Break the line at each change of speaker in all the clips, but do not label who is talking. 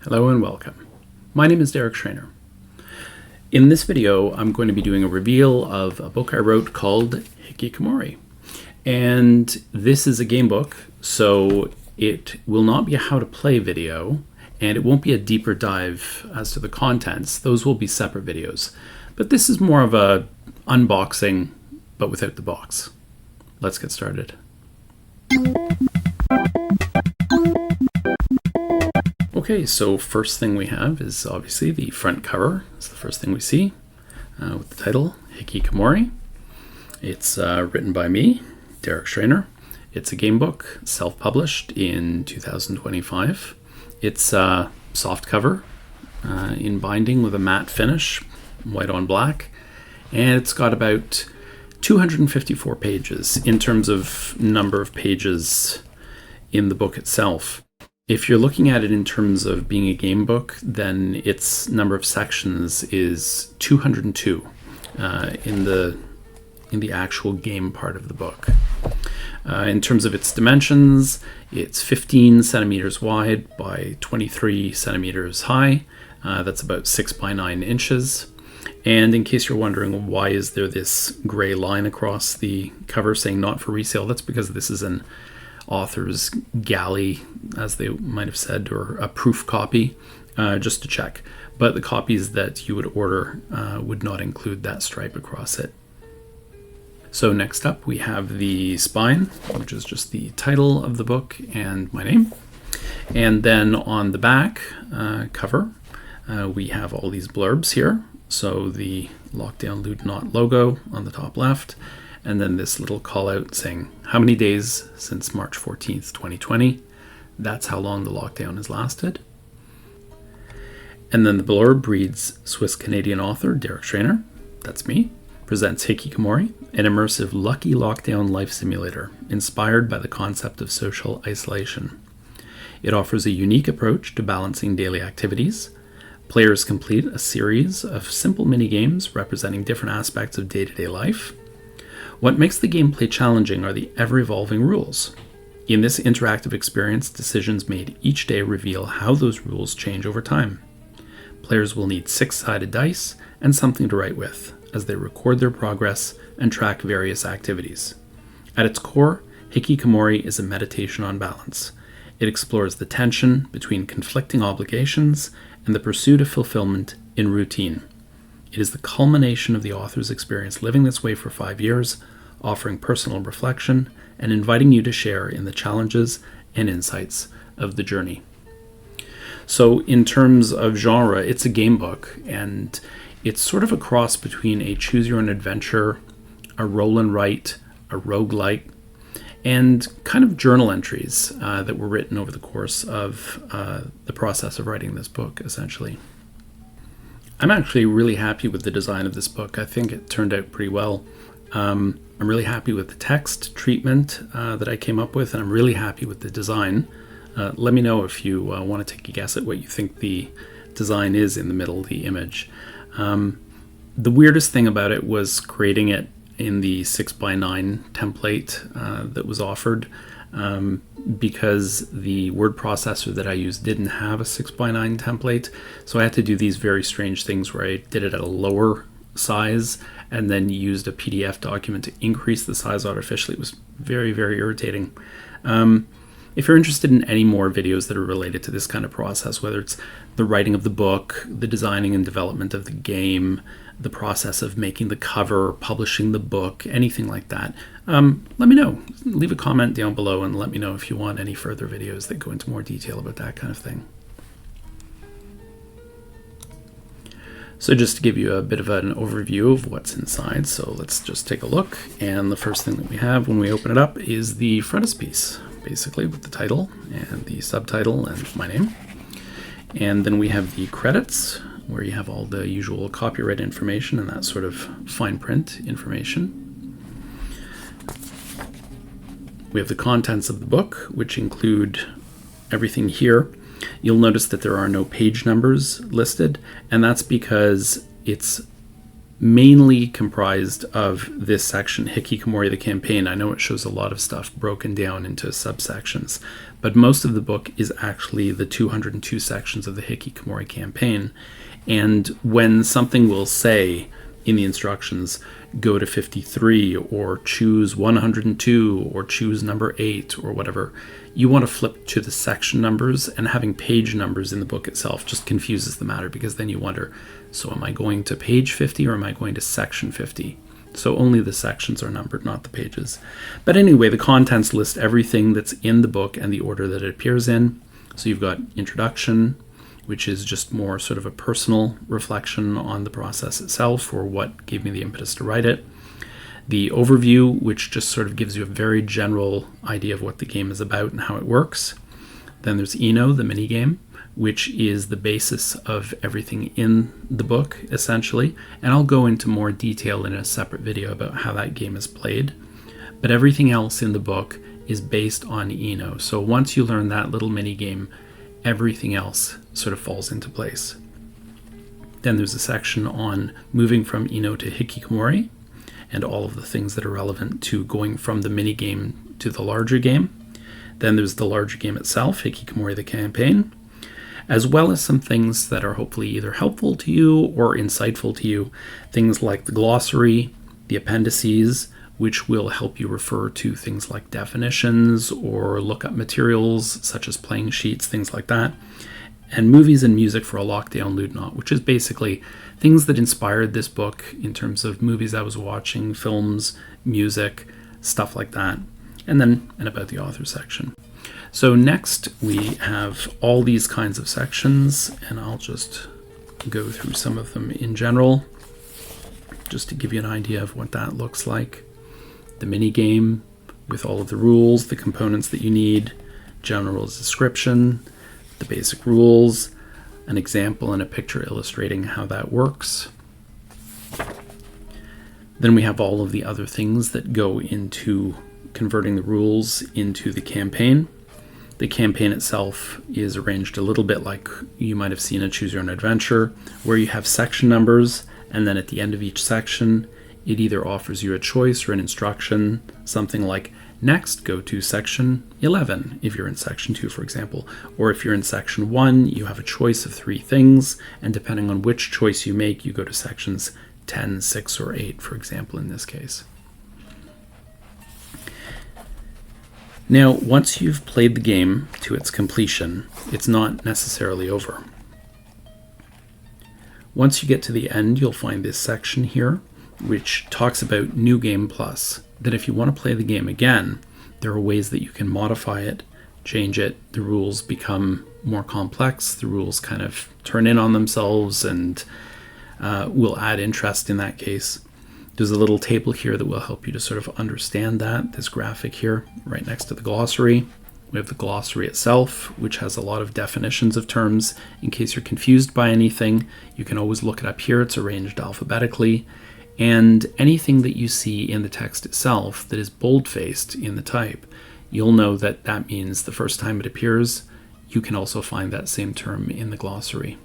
Hello and welcome. My name is Derek Schreiner. In this video, I'm going to be doing a reveal of a book I wrote called Hikikomori. And this is a game book, so it will not be a how to play video, and it won't be a deeper dive as to the contents. Those will be separate videos. But this is more of a unboxing, but without the box. Let's get started. Okay, so first thing we have is obviously the front cover. It's the first thing we see with the title Hikikomori. It's written by me, Derek Schreiner. It's a game book, self-published in 2025. It's a soft cover in binding with a matte finish, white on black, and it's got about 254 pages in terms of number of pages in the book itself. If you're looking at it in terms of being a game book, then its number of sections is 202 in the actual game part of the book. In terms of its dimensions, it's 15 centimeters wide by 23 centimeters high. That's about 6 by 9 inches. And in case you're wondering why is there this gray line across the cover saying not for resale, that's because this is an author's galley, as they might have said, or a proof copy, just to check. But the copies that you would order would not include that stripe across it. So next up we have the spine, which is just the title of the book and my name. And then on the back cover, we have all these blurbs here. So the Lockdown Lewd Not logo on the top left, and then this little call out saying how many days since March 14th, 2020. That's how long the lockdown has lasted. And then the blurb reads, Swiss-Canadian author Derek Schreiner, that's me, presents Hikikomori, an immersive lucky lockdown life simulator inspired by the concept of social isolation. It offers a unique approach to balancing daily activities. Players complete a series of simple mini-games representing different aspects of day-to-day life. What makes the gameplay challenging are the ever-evolving rules. In this interactive experience, decisions made each day reveal how those rules change over time. Players will need 6-sided dice and something to write with as they record their progress and track various activities. At its core, Hikikomori is a meditation on balance. It explores the tension between conflicting obligations and the pursuit of fulfillment in routine. It is the culmination of the author's experience living this way for 5 years, offering personal reflection and inviting you to share in the challenges and insights of the journey. So in terms of genre, it's a game book, and it's sort of a cross between a choose-your-own-adventure, a roll and write, a roguelike, and kind of journal entries that were written over the course of the process of writing this book, essentially. I'm actually really happy with the design of this book. I think it turned out pretty well. I'm really happy with the text treatment that I came up with, and I'm really happy with the design. Let me know if you want to take a guess at what you think the design is in the middle of the image. The weirdest thing about it was creating it in the 6x9 template that was offered, because the word processor that I used didn't have a 6x9 template. So I had to do these very strange things where I did it at a lower size and then used a PDF document to increase the size artificially. It was very, very irritating. If you're interested in any more videos that are related to this kind of process, whether it's the writing of the book, the designing and development of the game, the process of making the cover, publishing the book, anything like that, let me know. Leave a comment down below and let me know if you want any further videos that go into more detail about that kind of thing. So just to give you a bit of an overview of what's inside, so let's just take a look. And the first thing that we have when we open it up is the frontispiece, basically with the title and the subtitle and my name. And then we have the credits, where you have all the usual copyright information and that sort of fine print information. We have the contents of the book, which include everything here. You'll notice that there are no page numbers listed, and that's because it's mainly comprised of this section, Hikikomori, the campaign. I know it shows a lot of stuff broken down into subsections, but most of the book is actually the 202 sections of the Hikikomori campaign. And when something will say in the instructions, go to 53 or choose 102 or choose number 8 or whatever, you want to flip to the section numbers, and having page numbers in the book itself just confuses the matter, because then you wonder, so am I going to page 50 or am I going to section 50? So only the sections are numbered, not the pages. But anyway, the contents list everything that's in the book and the order that it appears in. So you've got introduction, which is just more sort of a personal reflection on the process itself, or what gave me the impetus to write it. The overview, which just sort of gives you a very general idea of what the game is about and how it works. Then there's Eno, the minigame, which is the basis of everything in the book, essentially. And I'll go into more detail in a separate video about how that game is played. But everything else in the book is based on Eno. So once you learn that little minigame, everything else sort of falls into place. Then there's a section on moving from Eno to Hikikomori, and all of the things that are relevant to going from the mini game to the larger game. Then there's the larger game itself, Hikikomori the campaign, as well as some things that are hopefully either helpful to you or insightful to you. Things like the glossary, the appendices, which will help you refer to things like definitions or look up materials such as playing sheets, things like that. And movies and music for a lockdown Ludnot, which is basically things that inspired this book in terms of movies I was watching, films, music, stuff like that. And then an about the author section. So next we have all these kinds of sections, and I'll just go through some of them in general, just to give you an idea of what that looks like. The mini game with all of the rules, the components that you need, general description, the basic rules, an example and a picture illustrating how that works. Then we have all of the other things that go into converting the rules into the campaign. The campaign itself is arranged a little bit like you might have seen in Choose Your Own Adventure, where you have section numbers, and then at the end of each section, it either offers you a choice or an instruction, something like, next, go to section 11, if you're in section 2, for example. Or if you're in section 1, you have a choice of 3 things, and depending on which choice you make, you go to sections 10, 6, or 8, for example, in this case. Now, once you've played the game to its completion, it's not necessarily over. Once you get to the end, you'll find this section here, which talks about New Game Plus, that if you want to play the game again, there are ways that you can modify it, change it, the rules become more complex, the rules kind of turn in on themselves and will add interest in that case. There's a little table here that will help you to sort of understand that, this graphic here, right next to the glossary. We have the glossary itself, which has a lot of definitions of terms. In case you're confused by anything, you can always look it up here. It's arranged alphabetically. And anything that you see in the text itself that is bold-faced in the type, you'll know that that means the first time it appears, you can also find that same term in the glossary.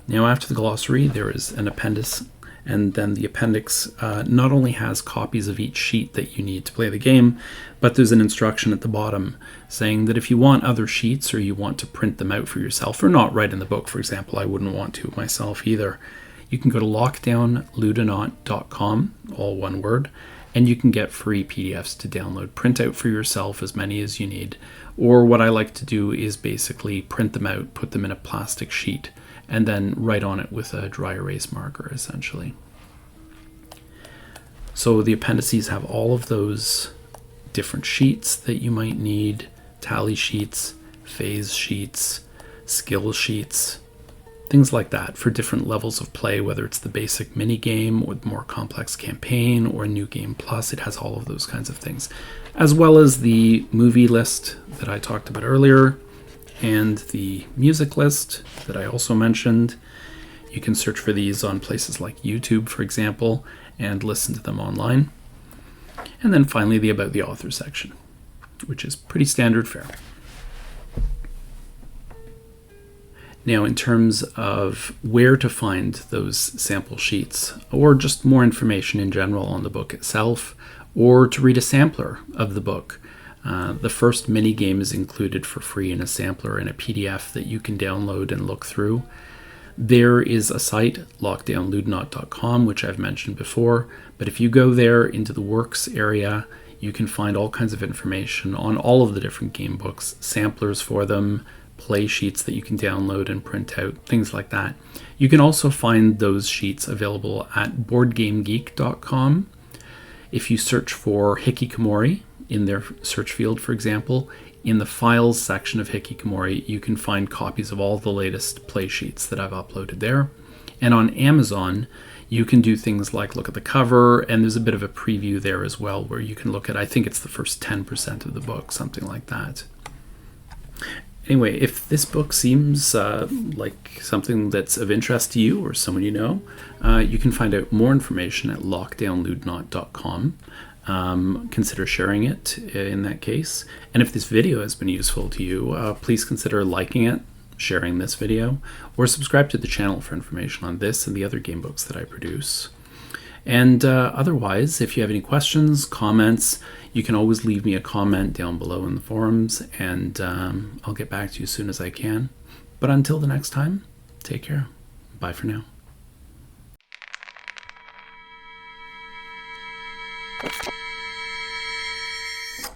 Now, after the glossary, there is an appendix, and then the appendix not only has copies of each sheet that you need to play the game, but there's an instruction at the bottom saying that if you want other sheets or you want to print them out for yourself, or not right in the book, for example, I wouldn't want to myself either, you can go to lockdownludonot.com, all one word, and you can get free PDFs to download. Print out for yourself as many as you need. Or what I like to do is basically print them out, put them in a plastic sheet, and then write on it with a dry erase marker, essentially. So the appendices have all of those different sheets that you might need, tally sheets, phase sheets, skill sheets, things like that for different levels of play, whether it's the basic mini game or the more complex campaign or a New Game Plus. It has all of those kinds of things, as well as the movie list that I talked about earlier and the music list that I also mentioned. You can search for these on places like YouTube, for example, and listen to them online. And then finally, the About the Author section, which is pretty standard fare. Now, in terms of where to find those sample sheets, or just more information in general on the book itself, or to read a sampler of the book, the first mini game is included for free in a sampler in a PDF that you can download and look through. There is a site, lockdownludnot.com, which I've mentioned before, but if you go there into the works area, you can find all kinds of information on all of the different game books, samplers for them, play sheets that you can download and print out, things like that. You can also find those sheets available at boardgamegeek.com. If you search for Hikikomori in their search field, for example, in the files section of Hikikomori, you can find copies of all the latest play sheets that I've uploaded there. And on Amazon, you can do things like look at the cover, and there's a bit of a preview there as well where you can look at, I think it's the first 10% of the book, something like that. Anyway, if this book seems like something that's of interest to you or someone you know, you can find out more information at lockdownludnot.com. Consider sharing it in that case. And if this video has been useful to you, please consider liking it, sharing this video, or subscribe to the channel for information on this and the other game books that I produce. And otherwise, if you have any questions, comments, you can always leave me a comment down below in the forums, and I'll get back to you as soon as I can. But until the next time, take care. Bye for now.